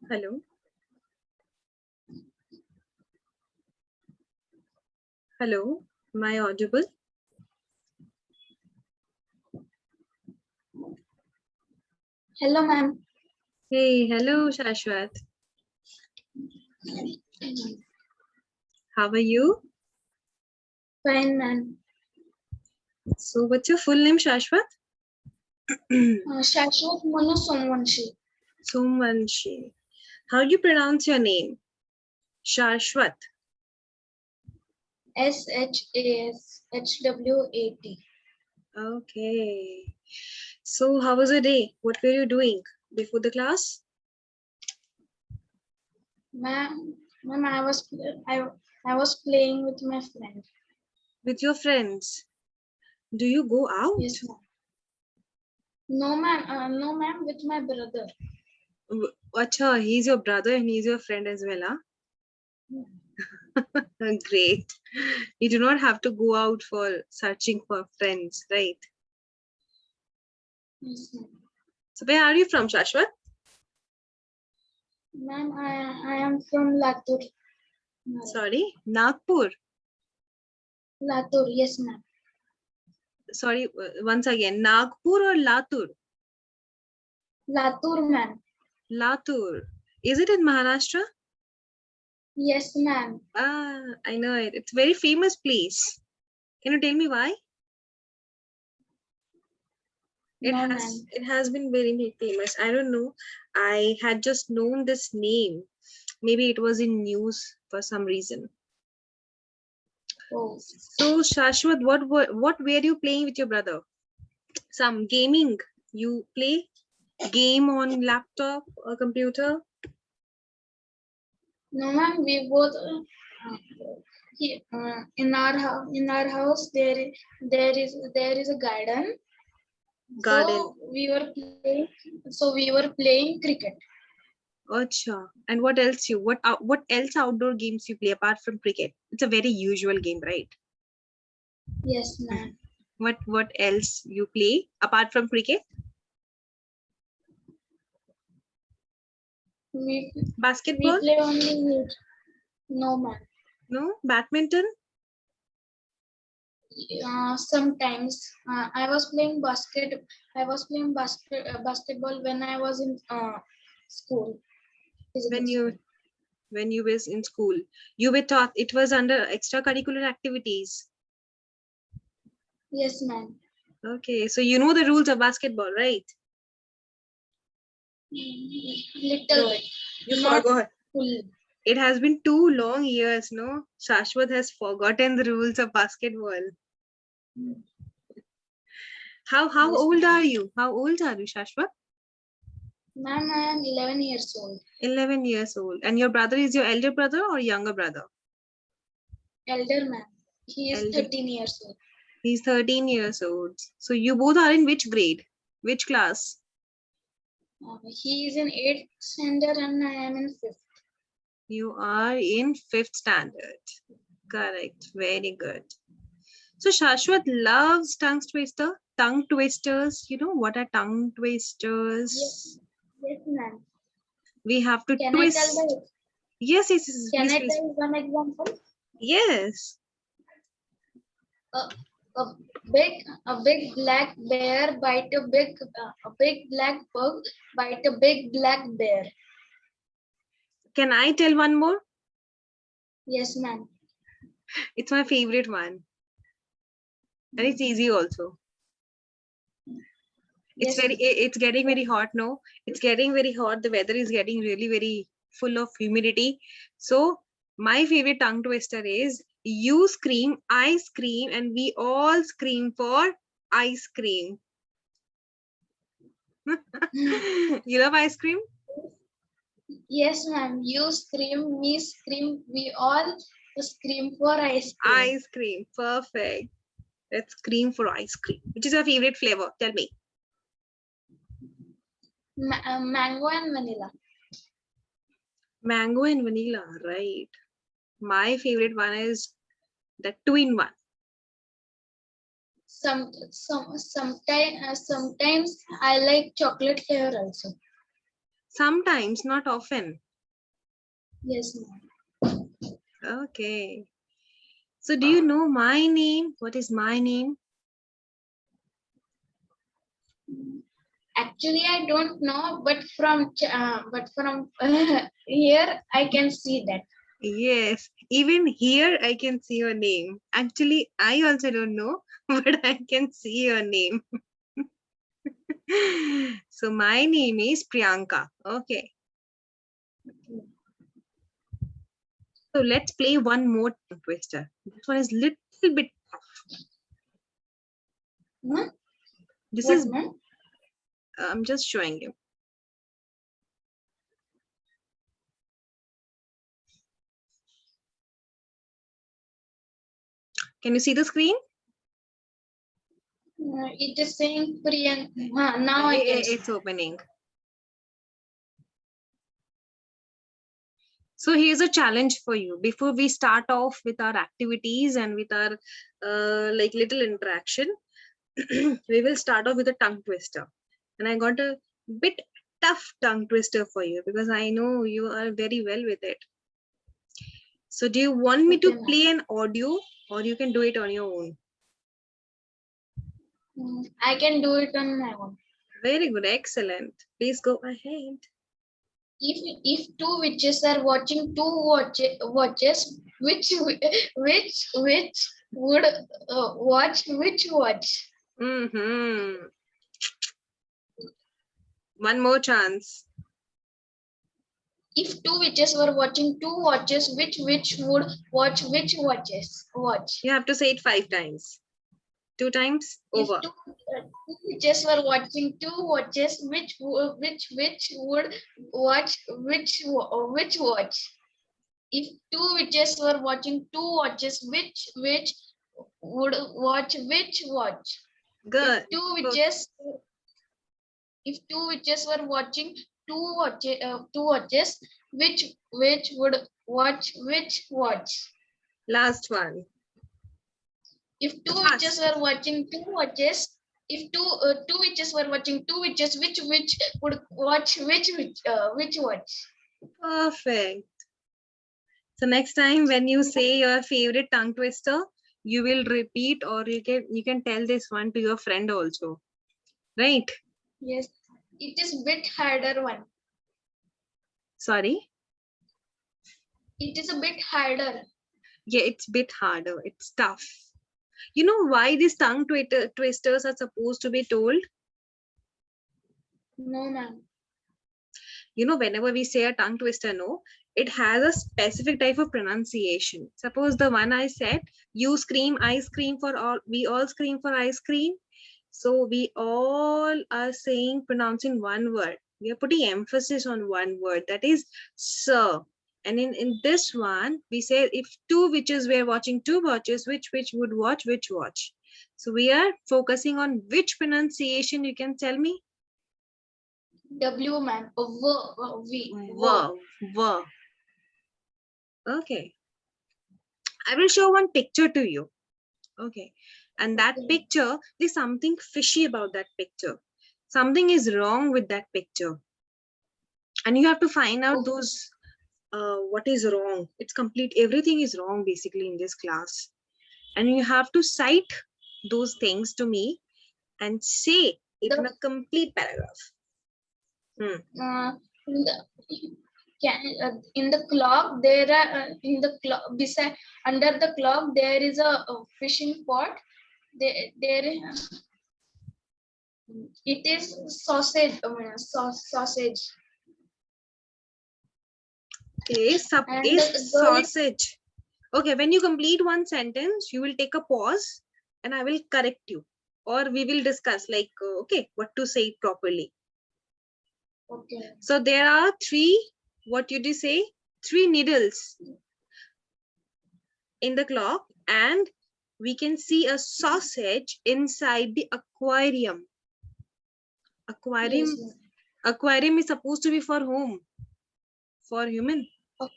Hello. Hello. Am I audible? Hello, ma'am. Hey, hello, Shashwat. How are you? Fine, ma'am. So, what's your full name, Shashwat? Shashwat Manu Somvanshi. Somvanshi. How do you pronounce your name? Shashwat. Shashwat. Okay. So, how was your day? What were you doing before the class? Ma'am, I was playing with my friend. With your friends. Do you go out? Yes, ma'am. No, ma'am. No, ma'am. With my brother. Acha, he's your brother and he's your friend as well, huh? Great. You do not have to go out for searching for friends, right? Yes, ma'am. So where are you from, Shashwat? Ma'am, I am from Latur. Sorry, Nagpur. Latur, yes, ma'am. Sorry, once again, Nagpur or Latur? Latur, ma'am. Latur. Is it in Maharashtra? Yes, ma'am. Ah, I know it. It's a very famous place. Can you tell me why? No, ma'am. It has been very famous. I don't know. I had just known this name. Maybe it was in news for some reason. Oh. So Shashwat, what were you playing with your brother? Some gaming. You play game on laptop or computer? No, ma'am. We both in our house there is a garden. So we were playing cricket. Acha. And what else what else outdoor games you play apart from cricket? It's a very usual game, right? Yes, ma'am. What else you play apart from cricket? We Basketball? play only no, ma'am. No? Badminton? Sometimes I was playing basketball when I was in school. When you was in school, you were taught it was under extracurricular activities. Yes, ma'am. Okay, so you know the rules of basketball, right? Little bit. You Not forgot. fully. It has been 2 long years, no? Shashwat has forgotten the rules of basketball. How Yes, old ma'am. are you? How old are you, Shashwat? Ma'am, I am 11 years old. 11 years old. And your brother is your elder brother or younger brother? Elder, ma'am. He is Elder. 13 years old. He's 13 years old. So you both are in which grade? Which class? He is in 8th standard and I am in 5th. You are in 5th standard. Correct. Very good. So Shashwat loves tongue twisters. You know what are tongue twisters? Yes, ma'am. We have to Can twist. I tell the? Yes. Can Please, I please. tell one example? Yes. A big black bear bite a big black bug bite a big black bear. Can I tell one more? Yes, ma'am. It's my favorite one. And it's easy also. It's Yes, it's getting very hot now. It's getting very hot. The weather is getting really very full of humidity. So my favorite tongue twister is you scream, I scream, and we all scream for ice cream. You love ice cream? Yes, ma'am. You scream, me scream, we all scream for ice cream. Ice cream. Perfect. Let's scream for ice cream. Which is your favorite flavor? Tell me. Mango and vanilla. Mango and vanilla, right? My favorite one is the twin one. Sometimes I like chocolate flavor also. Sometimes, not often. Yes, ma'am. Okay. So do you know my name? What is my name? Actually, I don't know, but from here I can see that. Yes, even here I can see your name. Actually, I also don't know, but I can see your name. So my name is Priyanka. Okay. So let's play one more tongue twister. This one is little bit tough. Huh? This What, is, ma'am? I'm just showing you. Can you see the screen? It is saying Priyanka. Now I can see. It's opening. So here's a challenge for you. Before we start off with our activities and with our like little interaction, we will start off with a tongue twister. And I got a bit tough tongue twister for you because I know you are very well with it. So do you want me to Okay, ma'am. play an audio or you can do it on your own? I can do it on my own. Very good, excellent. Please go ahead. If two witches are watching two watches, which would watch which watch? Mm-hmm. One more chance. If two witches were watching two watches, which witch would watch which watch? You have to say it 5 times. 2 times If over. two witches were watching two watches, which witch would watch which watch? If two witches were watching two watches, which witch would watch which watch? Good. If two witches were watching two watches, which would watch which watch? Last one. If two Fast. witches were watching two watches, if two witches were watching two witches, which would watch which watch? Perfect. So next time when you say your favorite tongue twister, you will repeat or you can tell this one to your friend also. Right? Yes, it is bit harder one. Sorry? It is a bit harder. Yeah, it's a bit harder. It's tough. You know why these tongue twisters are supposed to be told? No, ma'am. You know, whenever we say a tongue twister, no, it has a specific type of pronunciation. Suppose the one I said, you scream, I scream for all, we all scream for ice cream. So we all are saying, pronouncing one word. We are putting emphasis on one word, that is sir. And in this one, we say if two witches were watching two watches, which would watch which watch. So we are focusing on which pronunciation, you can tell me? W, ma'am. V. Okay. I will show one picture to you. Okay. And that picture, there's something fishy about that picture. Something is wrong with that picture. And you have to find out those, what is wrong. It's complete, everything is wrong basically in this class. And you have to cite those things to me and say it in a complete paragraph. In the clock there are in the clock beside under the clock there is a fishing pot. There it is sausage. Sausage. Okay, sub is sausage. Okay, when you complete one sentence, you will take a pause and I will correct you. Or we will discuss like, okay, what to say properly. Okay. So there are what did you say? 3 needles in the clock and we can see a sausage inside the aquarium. Aquarium. Yes. Aquarium is supposed to be for whom? For human.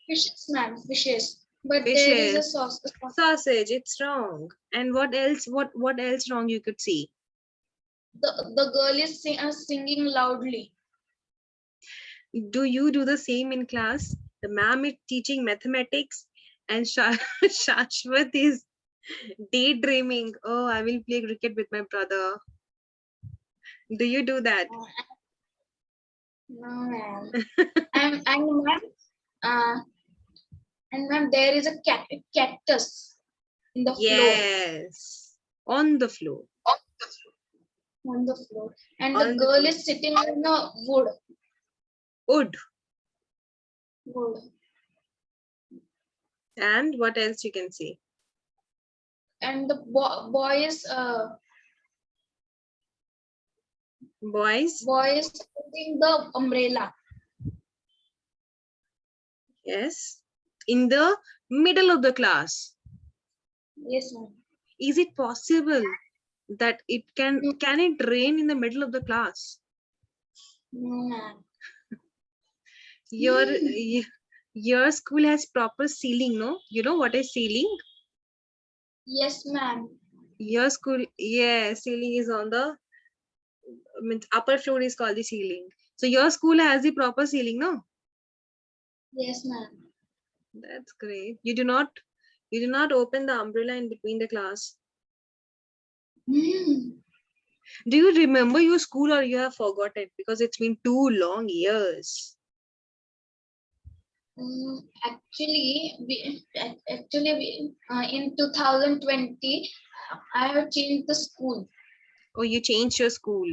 Fishes, ma'am. Fishes. But Fishes. There is a sausage. Sausage. It's wrong. And what else? What else wrong you could see? The girl is singing loudly. Do you do the same in class? The ma'am is teaching mathematics and Shashwat is daydreaming. Oh, I will play cricket with my brother. Do you do that? No, ma'am. And ma'am, uh, and ma'am, there is a cactus in the floor. Yes. On the floor. On the floor, and the On the girl floor. is sitting on a Wood. wood, And what else you can see? and the boy is Boys. holding the umbrella. Yes. In the middle of the class. Yes, ma'am. Is it possible that it can it rain in the middle of the class? No, ma'am. Your your school has proper ceiling, no? You know what is ceiling? Yes, ma'am. Your school, yeah, ceiling is on the means upper floor is called the ceiling. So your school has the proper ceiling, no? Yes, ma'am. That's great. You do not open the umbrella in between the class. Do you remember your school or you have forgotten? Because it's been 2 long years. Actually, in 2020, I have changed the school. Oh, you changed your school.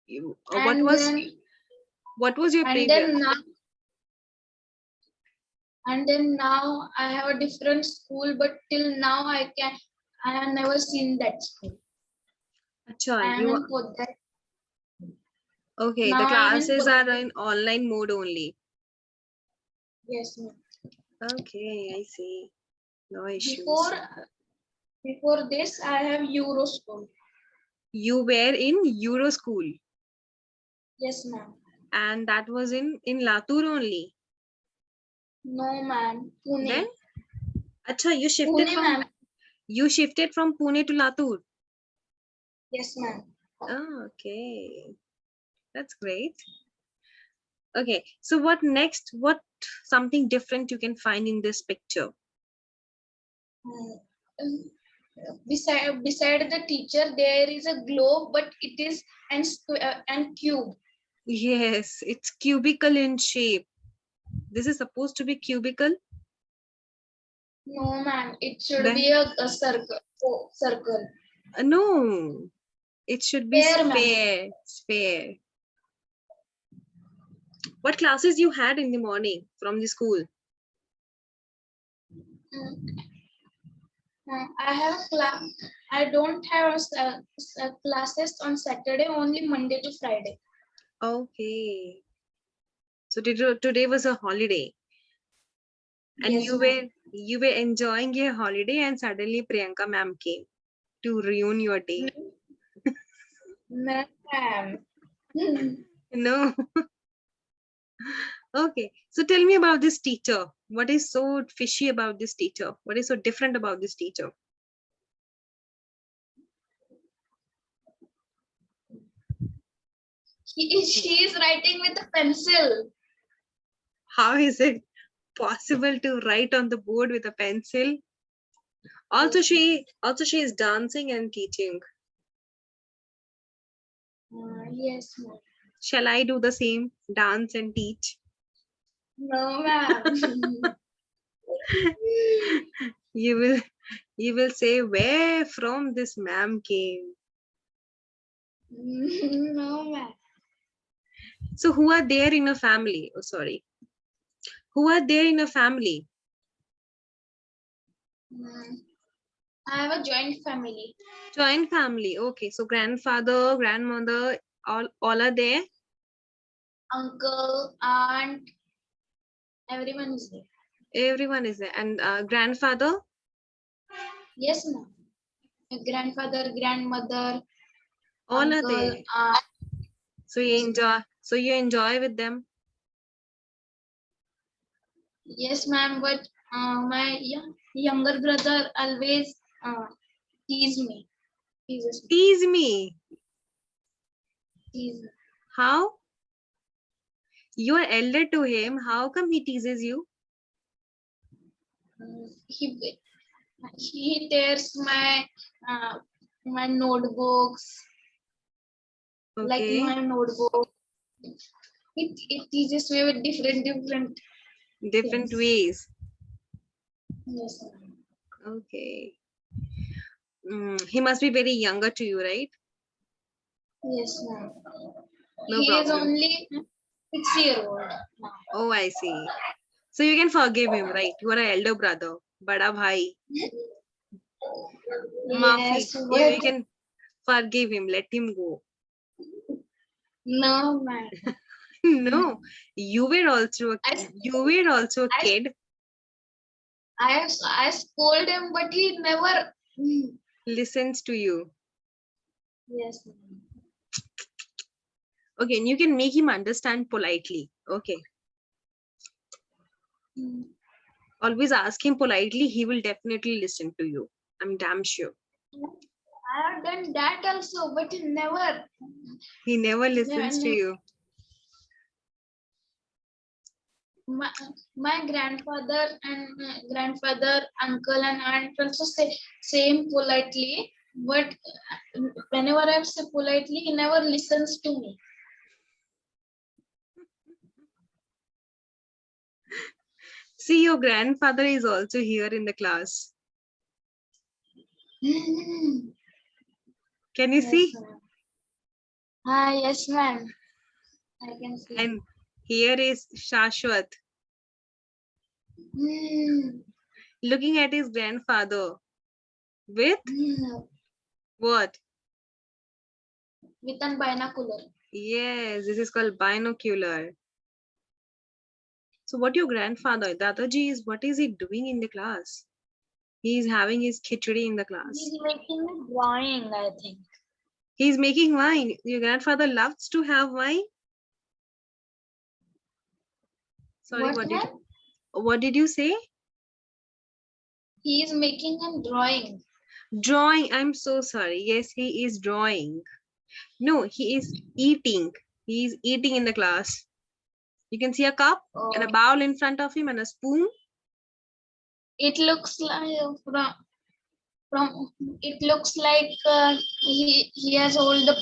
You And then, what was your and previous? then now, I have a different school, but till now I have never seen that school. Acha, I am in Podar. okay, the Now I am in classes Podar. are in online mode only. Yes, ma'am. Okay, I see. No issues. Before this, I have Euro school. You were in Euro school. Yes, ma'am. And that was in Latur only. No, ma'am. Pune. Then, acha, you shifted from Pune to Latur. Yes, ma'am. Oh, okay, that's great. Okay, so what next? What something different you can find in this picture? Beside the teacher, there is a globe, but it is and cube. Yes, it's cubicle in shape. This is supposed to be cubicle. No, ma'am. It should Then be a circle. Oh, circle. no, it should be Sphere, ma'am. sphere. Sphere. What classes you had in the morning from the school? I have class. I don't have classes on Saturday. Only Monday to Friday. Okay. So today was a holiday. And Yes, you were enjoying your holiday and suddenly Priyanka ma'am came to ruin your day. ma'am. No. Okay. So tell me about this teacher. What is so fishy about this teacher? What is so different about this teacher? She is writing with a pencil. How is it possible to write on the board with a pencil? Also, she is dancing and teaching. Yes, ma'am. Shall I do the same? Dance and teach? No, ma'am. You will say where from this ma'am came. No, ma'am. So who are there in a family? Oh, sorry. Who are there in a family? I have a joint family. Joint family. Okay. So grandfather, grandmother, all are there. Uncle, aunt, everyone is there. Everyone is there. And grandfather? Yes, ma'am. Grandfather, grandmother, All are uncle, there. aunt. So you enjoy with them. Yes, ma'am. But my younger brother always tease me. Teases me. Tease me. Tease me. How? You are elder to him. How come he teases you? He tears my notebooks, like Okay, my notebook. It teaches me with different different things. ways. Yes, ma'am. Okay. He must be very younger to you, right? Yes, ma'am. No He is problem. only 6-year-old now. Oh, I see. So you can forgive him, right? You are an elder brother. Bada bhai. Maafi. Yes, You but can forgive him. Let him go. no, ma'am. No, you were also a, I, you were also a I, kid. I scold him, but he never. Listens to you. Yes, ma'am. Okay, and you can make him understand politely. Okay. Always ask him politely. He will definitely listen to you. I'm damn sure. I have done that also, but he never. He never listens to never you. my grandfather and grandfather, uncle and aunt also say same politely, but whenever I say politely, he never listens to me. See, your grandfather is also here in the class. Can you Yes, see? ma'am. Ah, yes, ma'am. I can see. And here is Shashwat looking at his grandfather with what? With an binocular. Yes, this is called binocular. So what your grandfather, Dadaji, is what is he doing in the class? He is having his khichdi in the class. He's making a drawing, I think. He's making wine. Your grandfather loves to have wine. Sorry, What, ma'am? what did you say? He is making a drawing. Drawing. I'm so sorry. Yes, he is drawing. No, he is eating. He is eating in the class. You can see a cup and a bowl in front of him and a spoon. It looks like from it looks like he has hold the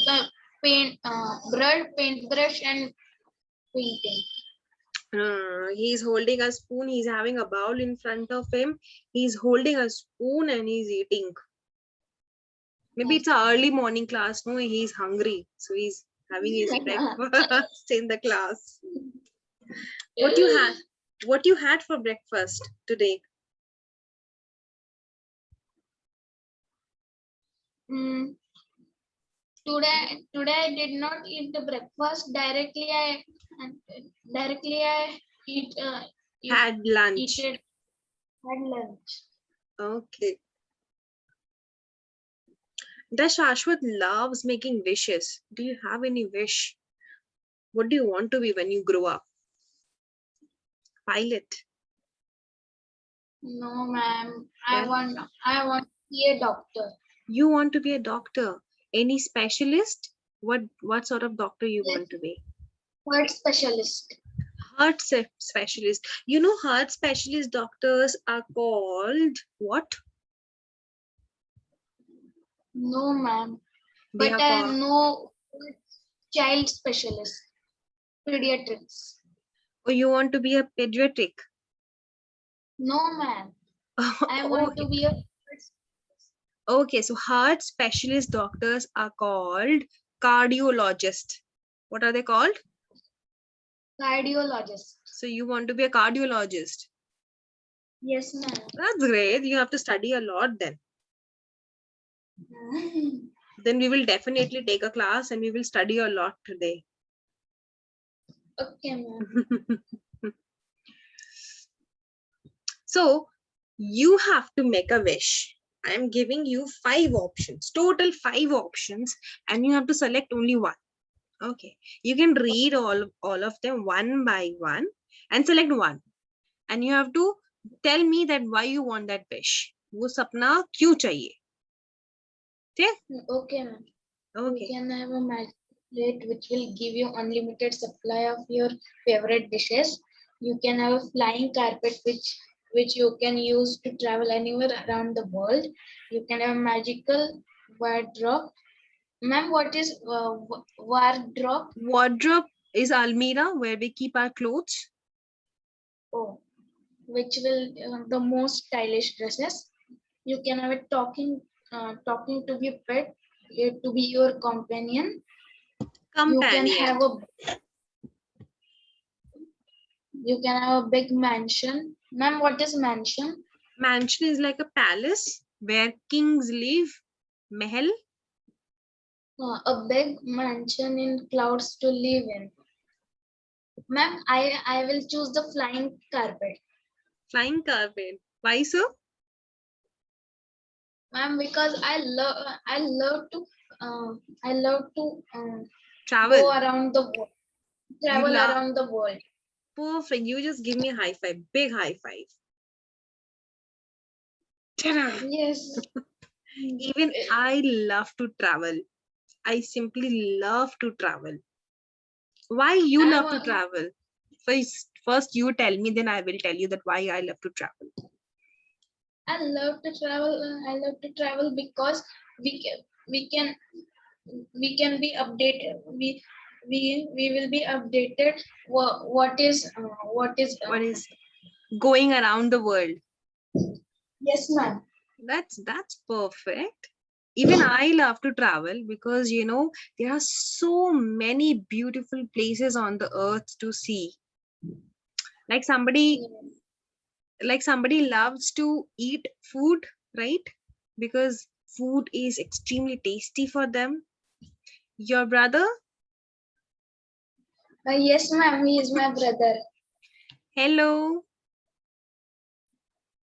paintbrush and painting. He's holding a spoon. He's having a bowl in front of him. He's holding a spoon and he's eating. Maybe it's an early morning class. No, he's hungry, so he's having his breakfast in the class. What you had? What you had for breakfast today? Today I did not eat the breakfast directly. I eat Had lunch. had lunch. Okay. Does Shashwat loves making wishes? Do you have any wish? What do you want to be when you grow up? Pilot. No, ma'am. Then I want to be a doctor. you want to be a doctor. Any specialist? What sort of doctor you want to be? Heart specialist. Heart specialist. You know, heart specialist doctors are called what? No, ma'am. They But are I called. know child specialist, pediatrics. Or you want to be a pediatric? No, ma'am. I want to Okay. be a Okay, so heart specialist doctors are called cardiologist. What are they called? cardiologist. So you want to be a cardiologist. Yes, ma'am. That's great. You have to study a lot then. Then we will definitely take a class and we will study a lot today. Okay, ma'am. So you have to make a wish. I am giving you 5 options, total 5 options, and you have to select only one. Okay. You can read all of them one by one and select one. And you have to tell me that why you want that wish. वो सपना क्यों चाहिए? Okay, ma'am. We Okay. can have a match. plate which will give you unlimited supply of your favorite dishes. You can have a flying carpet which you can use to travel anywhere around the world. You can have a magical wardrobe. Ma'am, what is wardrobe? Wardrobe is almirah where we keep our clothes. Oh, which will the most stylish dresses. You can have a talking to be pet, to be your companion. You can Companion. have a big mansion. Ma'am, what is mansion? Mansion is like a palace where kings live. Mahal. A big mansion in clouds to live in. Ma'am, I will choose the flying carpet. Flying carpet. Why so? Ma'am, because uh, I love to Travel. go around the world, You travel love. around the world. Perfect. You just give me a high five. Big high five. Ta-da. Yes. Even I love to travel. I simply love to travel. Why you I'm love to a, travel? First you tell me, then I will tell you that why I love to travel. I love to travel. I love to travel because we can we can we can be updated. We will be updated. What is What is going around the world? yes, ma'am. That's perfect. Even I love to travel because there are so many beautiful places on the earth to see. Like somebody loves to eat food, right? Because food is extremely tasty for them. Your brother? Yes, ma'am. He is my brother. Hello.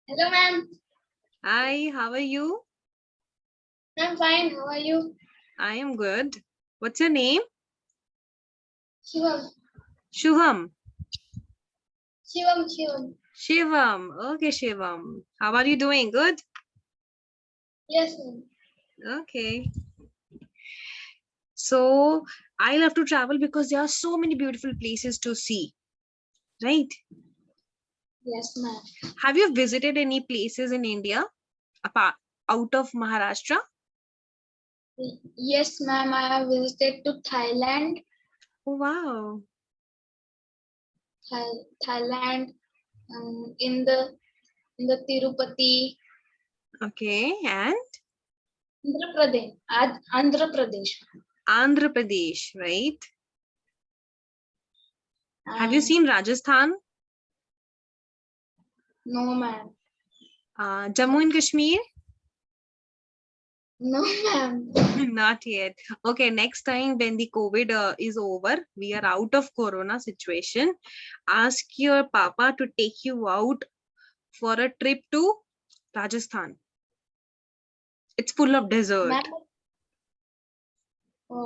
Hello, ma'am. Hi, how are you? I'm fine. How are you? I am good. What's your name? Shivam. Shubham. Shivam. Shivam. Okay, Shivam. How are you doing? Good? Yes, ma'am. Okay. So I love to travel because there are so many beautiful places to see, right? Yes, ma'am. Have you visited any places in India apart out of Maharashtra? Yes, ma'am. I have visited to Thailand. Oh, wow. Thailand. In the Tirupati, Okay. And Andhra Pradesh. Andhra Pradesh, right? Have you And seen Rajasthan? no, ma'am. Jammu and Kashmir? No, ma'am. Not yet. Okay, next time when the COVID is over, we are out of Corona situation. Ask your papa to take you out for a trip to Rajasthan. It's full of desert. Ma'am,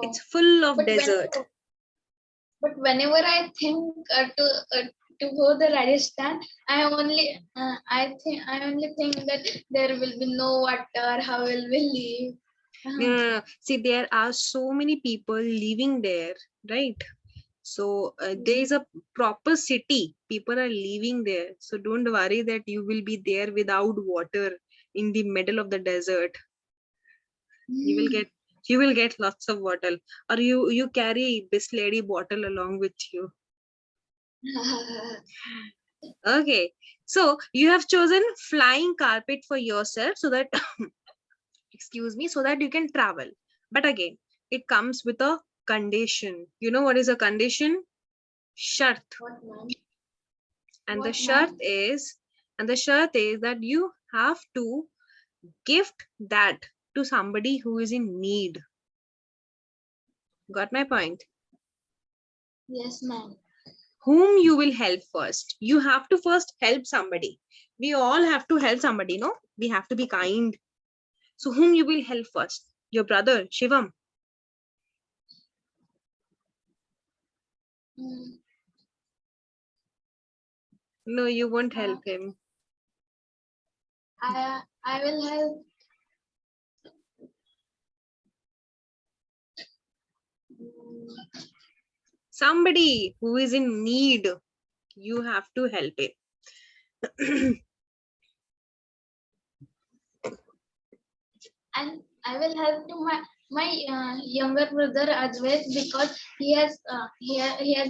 It's oh, full of but desert. whenever I think to go to Rajasthan, I only think that there will be no water. How will we live? See, there are so many people living there, right? So there is a proper city. People are living there. So don't worry that you will be there without water in the middle of the desert. You will get lots of water, or you carry Bislady bottle along with you. Okay, so you have chosen flying carpet for yourself so that excuse me, so that you can travel. But again, it comes with a condition. You know what is a condition? Shart. What, ma'am? And the What, shart ma'am? is that you have to gift that to somebody who is in need. Got my point? Yes, ma'am. Whom you will help first? You have to first help somebody. We all have to help somebody, no? We have to be kind. So whom you will help first? Your brother Shivam? Mm, No, you won't uh, help him. I will help Somebody who is in need, you have to help it. And I will help to my younger brother Advait, because he has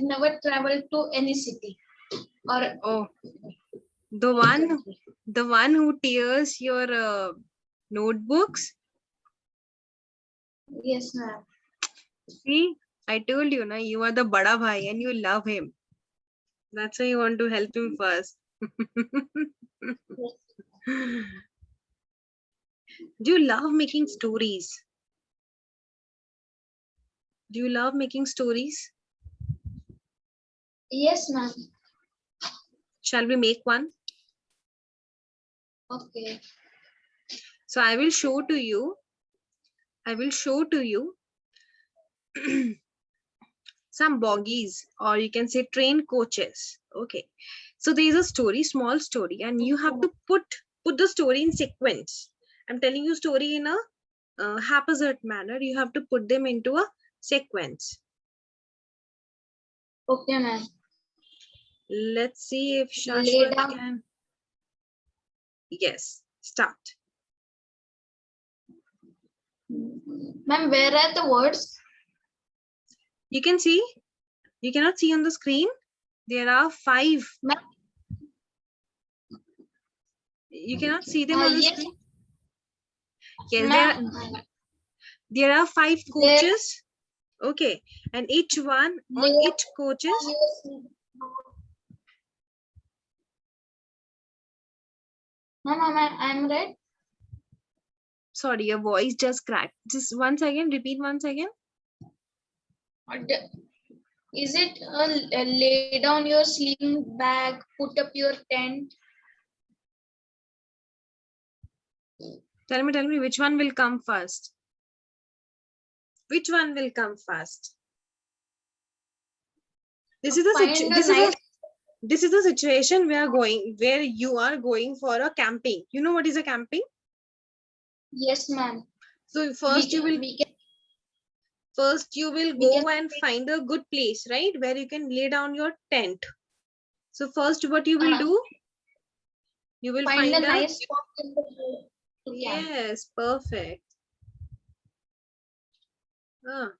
never traveled to any city or Oh, the one who tears your notebooks. yes, ma'am. See, I told you, na, you are the bada bhai and you love him. That's why you want to help him first. Yes. Do you love making stories? Do you love making stories? Yes, ma'am. Shall we make one? Okay. So I will show to you. I will show to you some bogies, or you can say train coaches. Okay. So there is a story, small story, and you have to put the story in sequence. I'm telling you story in a haphazard manner. You have to put them into a sequence. Okay, ma'am. Let's see if Lay Shashwat down. can. Yes, start. Ma'am, where are the words? You can see. You cannot see on the screen. There are 5. Ma'am, You cannot see them on the yes, screen. Yes, ma'am. there are 5 There, coaches. Okay, and each one on lay each coaches. Ma'am, I'm right. Sorry, your voice just cracked. Just once again, repeat once again. Is it lay down your sleeping bag, put up your tent? Tell me which one will come first. Which one will come first? This is the situation where you are going for a camping. You know what is a camping? Yes, ma'am. So first you will go and find a good place, right, where you can lay down your tent. So first what you will do? You will find a find a nice spot in the camp. yes, perfect.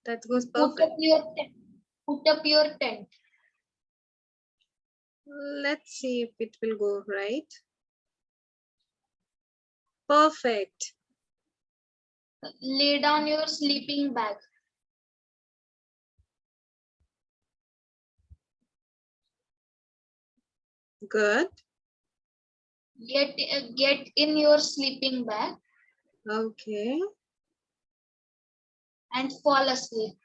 That goes Put perfect. up your tent. Put up your tent. Let's see if it will go right. Perfect. Lay down your sleeping bag. Good. Get in your sleeping bag Okay. and fall asleep.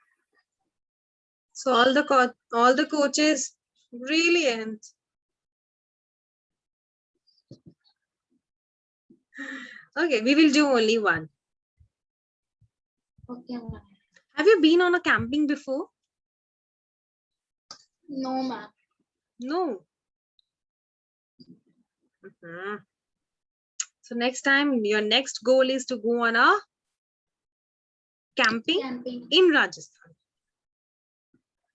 So all the coaches, brilliant. Okay, we will do only one. Okay, ma'am. Have you been on a camping before? No, ma'am. No. So next time, your next goal is to go on a camping in Rajasthan.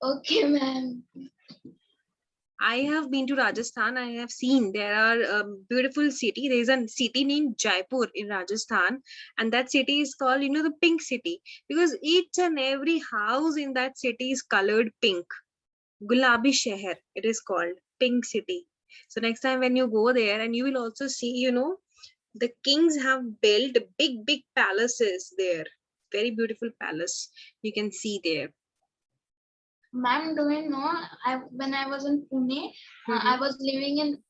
Okay, ma'am. I have been to Rajasthan. I have seen there are a beautiful city. There is a city named Jaipur in Rajasthan, and that city is called, the Pink City, because each and every house in that city is colored pink. Gulabi Sheher, it is called Pink City. So next time when you go there, and you will also see, the kings have built big palaces there. Very beautiful palace you can see there. Ma'am, do you know, when I was in Pune, I was living in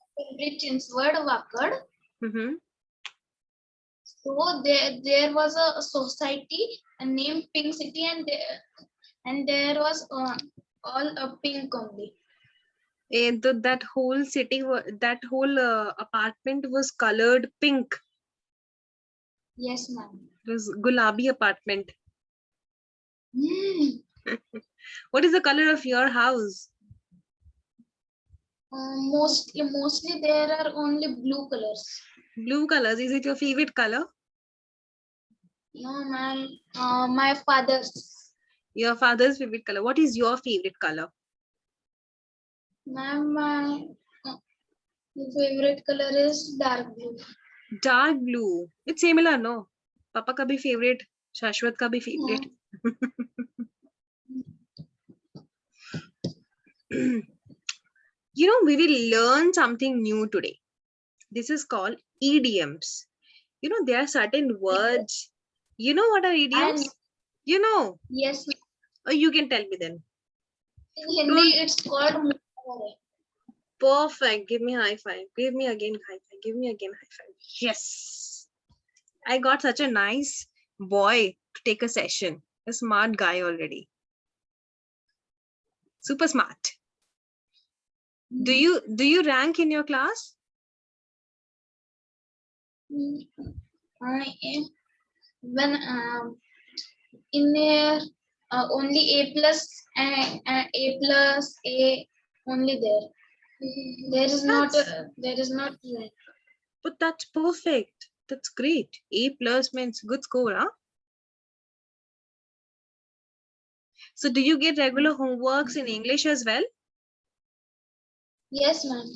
Chinswad, Vakad. So there was a society named Pink City, and there was all a pink only. And that whole city, that whole apartment was colored pink. Yes, ma'am. It was Gulabi apartment. What is the color of your house? Mostly there are only blue colors. Blue colors. Is it your favorite color? No, ma'am. My father's. Your father's favorite color. What is your favorite color? Ma'am, my favorite color is dark blue. Dark blue. It's similar, no? Papa ka bhi favorite. Shashwat ka bhi favorite. You know, we will learn something new today. This is called idioms. You know, there are certain words. You know what are idioms? You know. Yes, ma'am. Or you can tell me then. In Hindi, Don't- it's called muhavare. Perfect. Give me a high five. Give me again high five. Give me again high five. Yes. I got such a nice boy to take a session. A smart guy already. Super smart. Do you rank in your class? I am when in there only A plus and A plus A only there. There is not like. But that's perfect. That's great. A plus means good score, huh? So do you get regular homeworks in English as well? Yes, ma'am.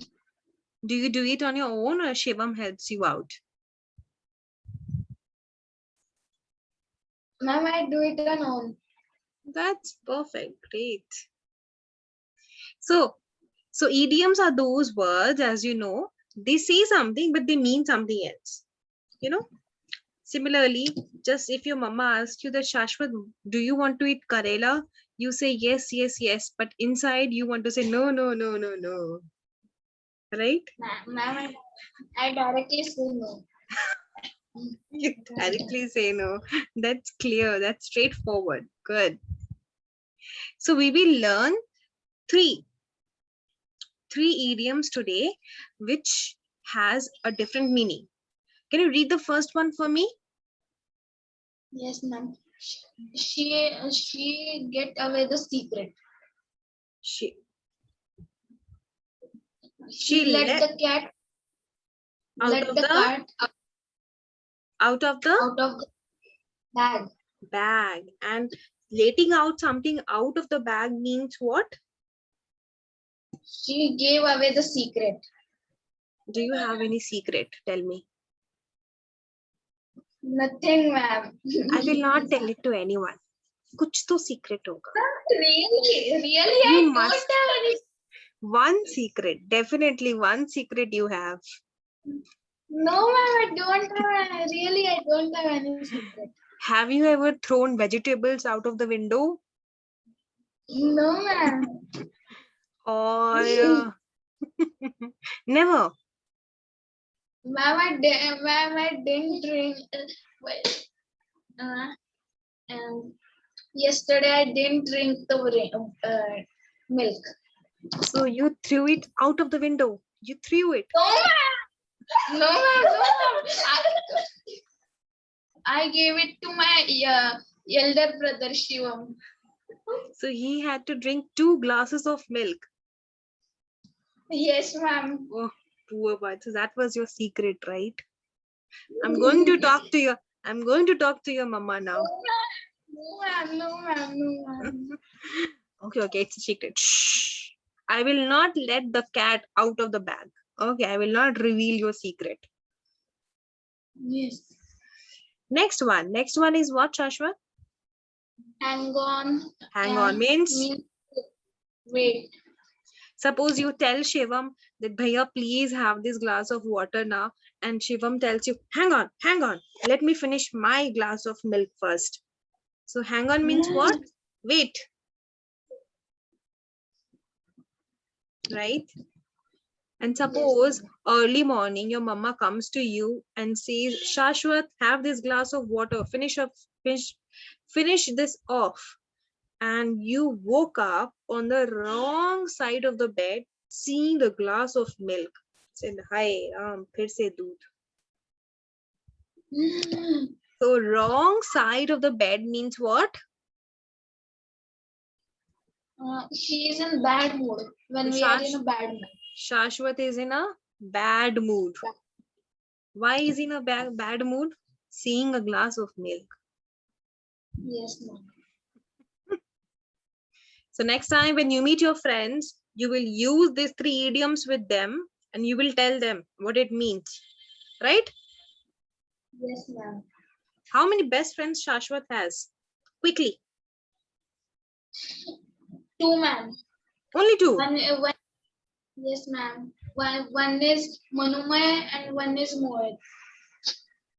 Do you do it on your own or Shivam helps you out? Ma'am, I do it on own. That's perfect. Great. So idioms are those words, as you know, they say something, but they mean something else. You know? Similarly, just if your mama asks you that, Shashwat, do you want to eat Karela? You say yes, yes, yes. But inside you want to say no, no, no, no, no. Right? Ma'am, I directly say no. You directly say no. That's clear. That's straightforward. Good. So we will learn three idioms today, which has a different meaning. Can you read the first one for me? Yes, ma'am. She get away the secret. She She let the cat out of the cat out of the out of the bag. bag. And letting out something out of the bag means what? She gave away the secret. Do you have any secret? Tell me. Nothing, ma'am. I will not tell it to anyone. Kuch to secret hoga. Really, You I must. don't have any. One secret. Definitely one secret you have. No, ma'am, I don't have. Really, I don't have any secret. Have you ever thrown vegetables out of the window? No, ma'am. Or never? Ma'am, I didn't drink. Uh, yesterday, I didn't drink the milk. So you threw it out of the window. You threw it. No, ma'am. No, ma'am. No, ma'am. I gave it to my elder brother Shivam. So he had to drink 2 glasses of milk. Yes, ma'am. Oh, poor boy. So that was your secret, right? I'm going to talk to your. I'm going to talk to your mama now. No, ma'am. No, ma'am. No, ma'am. Okay, okay, it's a secret. Shh. I will not let the cat out of the bag. Okay, I will not reveal your secret. Yes. Next one. Next one is what, Shashwat? Hang on. Hang on means wait. suppose you tell Shivam that Bhaiya, please have this glass of water now. And Shivam tells you, hang on, let me finish my glass of milk first. So hang on means what? Wait. Right? And suppose early morning your mama comes to you and says, Shashwat, have this glass of water, finish this off. And you woke up on the wrong side of the bed, seeing the glass of milk. Said, hi, phir se doodh. So wrong side of the bed means what? She is in bad mood when we are in a bad mood. Shashwat is in a bad mood. Why is he in a bad mood? Seeing a glass of milk. Yes, ma'am. So next time when you meet your friends, you will use these 3 idioms with them and you will tell them what it means, right? Yes, ma'am. How many best friends Shashwat has? Quickly. 2, ma'am. Only 2. One, yes, ma'am. One is Manumay and one is Mohit.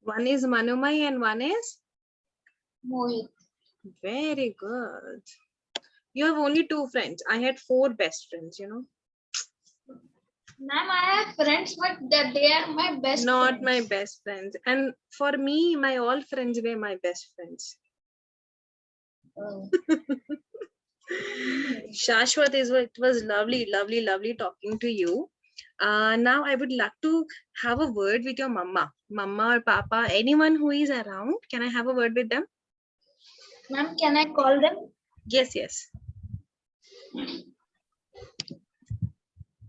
One is Manumai and one is? Mohit. Very good. You have only 2 friends. I had 4 best friends, you know. Ma'am, I have friends, but they are my best Not friends. my best friends. And for me, my all friends were my best friends. Oh. Shashwat, it was lovely talking to you. Now I would like to have a word with your mama or papa, anyone who is around. Can I have a word with them? Ma'am, can I call them? Yes.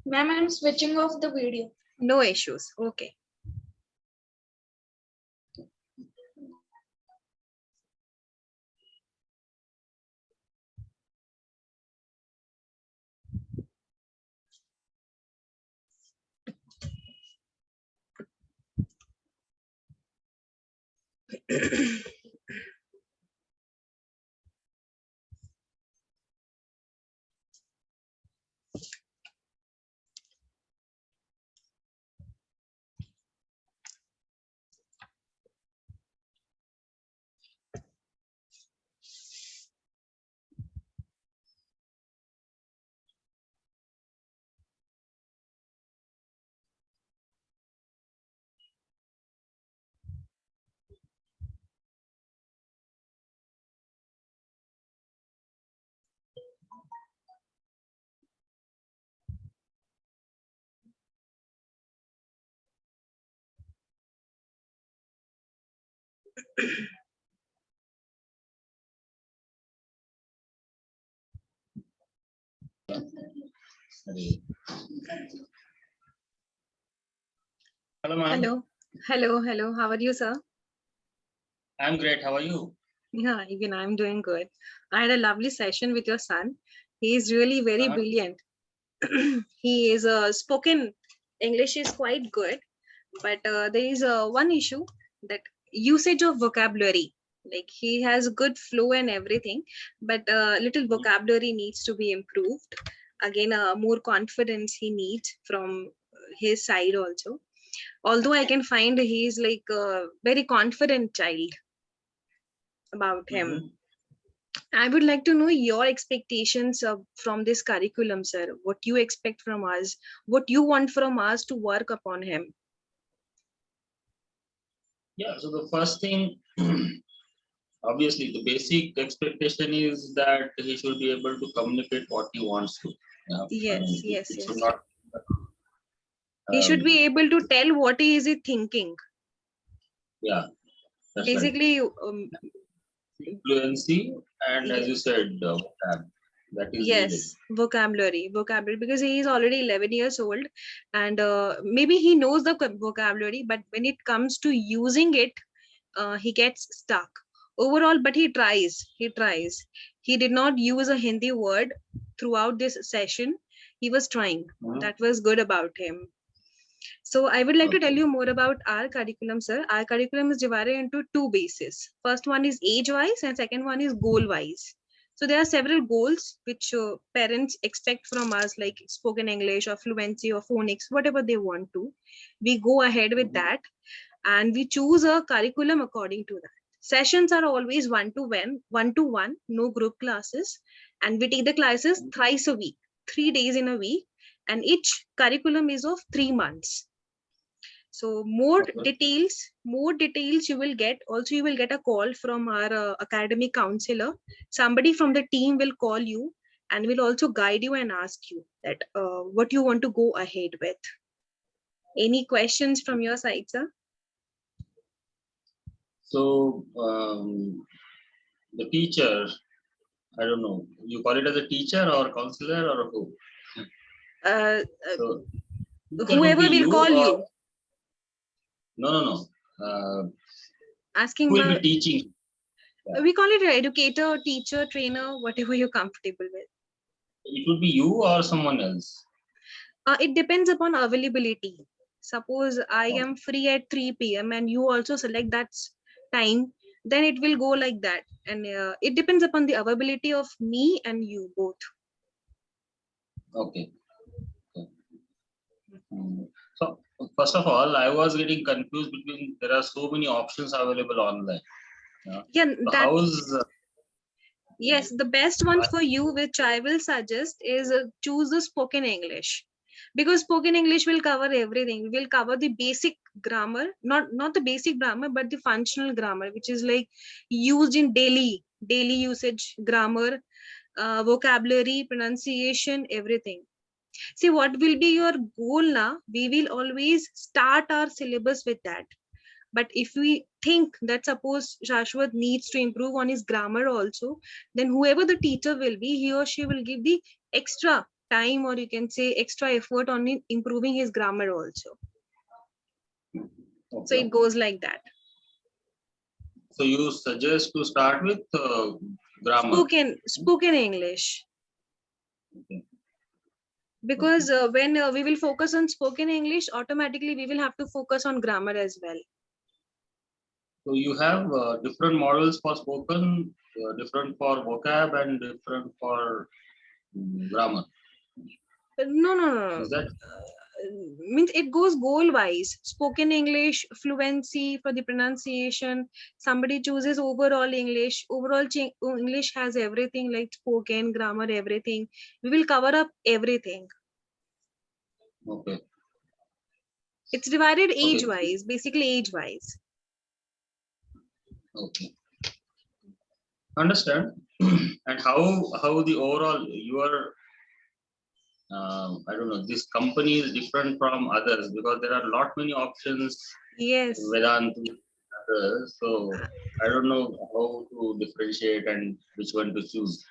Ma'am, I'm switching off the video. No issues. Okay. Hello, ma'am. Hello. How are you, sir? I'm great. How are you? Yeah, even I'm doing good. I had a lovely session with your son. He is really very brilliant. He is spoken English is quite good, but there is one issue, that usage of vocabulary. Like he has good flow and everything, but little vocabulary needs to be improved. Again, more confidence he needs from his side also. Although I can find he is like a very confident child about him. I would like to know your expectations from this curriculum, sir. What you expect from us, what you want from us to work upon him. Yeah, so the first thing, obviously, the basic expectation is that he should be able to communicate what he wants to. Yeah, Yes. it should not. He should be able to tell what is he thinking. Yeah, that's Basically, right. Fluency and, as you said, that is needed. yes, vocabulary, because he is already 11 years old, and maybe he knows the vocabulary, but when it comes to using it, he gets stuck. Overall, but he tries. He did not use a Hindi word throughout this session. He was trying. That was good about him. So I would like to tell you more about our curriculum, sir. Our curriculum is divided into 2 bases. First one is age-wise and second one is goal-wise. So there are several goals which parents expect from us, like spoken English or fluency or phonics, whatever they want to. We go ahead with that and we choose a curriculum according to that. Sessions are always one to one, no group classes, and we take the classes thrice a week, 3 days in a week, and each curriculum is of 3 months. So more details you will get. Also, you will get a call from our academic counselor. Somebody from the team will call you and will also guide you and ask you that what you want to go ahead with. Any questions from your side, sir? So the teacher, I don't know, you call it as a teacher or counselor or who? So, teacher whoever will call you. No. Asking who will be teaching? We call it an educator, teacher, trainer, whatever you're comfortable with. It would be you or someone else. It depends upon availability. Suppose I Okay. am free at 3 p.m. and you also select that time, then it will go like that. And it depends upon the availability of me and you both. Okay. Okay. So first of all, I was getting confused between there are so many options available online. Yeah, So that how's yes, the best one for you, which I will suggest, is choose the spoken English, because spoken English will cover everything. We will cover the basic grammar, not the basic grammar, but the functional grammar, which is like used in daily usage grammar, vocabulary, pronunciation, everything. See, what will be your goal now? We will always start our syllabus with that. But if we think that suppose Shashwat needs to improve on his grammar also, then whoever the teacher will be, he or she will give the extra time, or you can say extra effort on improving his grammar also. So okay? it goes like that. So you suggest to start with grammar. Spoken English. Okay. Because when we will focus on spoken English, automatically we will have to focus on grammar as well. So you have different models for spoken, different for vocab, and different for grammar. No. Is that Means it goes goal wise. Spoken English, fluency for the pronunciation. Somebody chooses overall English. Overall English has everything like spoken, grammar, everything. We will cover up everything. okay? It's divided age Okay. wise, basically age wise. Okay. Understand. And how the overall your I don't know, this company is different from others because there are lot many options, Yes. Vedanta, others. So I don't know how to differentiate and which one to choose.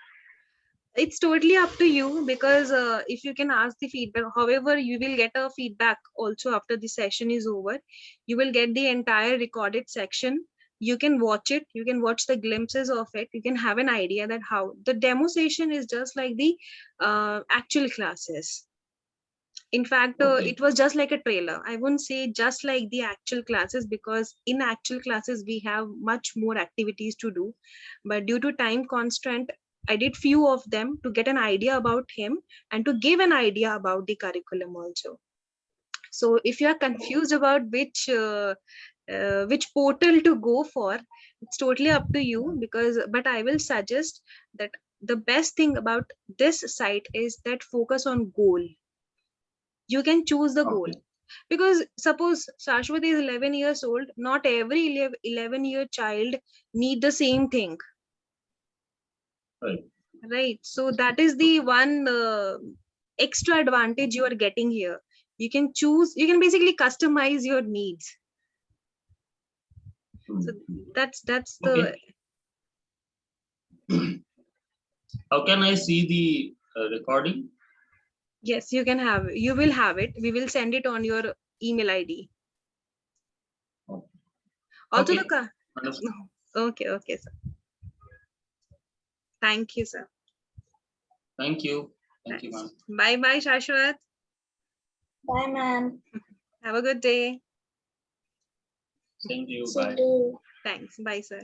It's totally up to you, because if you can ask the feedback, however you will get a feedback also after the session is over. You will get the entire recorded section. You can watch it, you can watch the glimpses of it, you can have an idea that how the demo session is just like the actual classes. In fact, Okay. it was just like a trailer. I wouldn't say just like the actual classes, because in actual classes we have much more activities to do, but due to time constraint, I did few of them to get an idea about him and to give an idea about the curriculum also. So if you are confused about which portal to go for, it's totally up to you, because but I will suggest that the best thing about this site is that focus on goal. You can choose the goal, Okay. because suppose Shashwat is 11 years old, not every 11-year child need the same thing, Right. right? So that is the one extra advantage you are getting here. You can choose, you can basically customize your needs. So that's the Okay. How can I see the recording? yes, you will have it. We will send it on your email ID. Also the Okay. Understood. okay, sir. Thank you, sir. Thank you. Thank you, Thanks. ma'am. Bye bye, Shashwat. Bye, ma'am. Have a good day. Same to you. See Bye. you. Thanks. Bye, sir.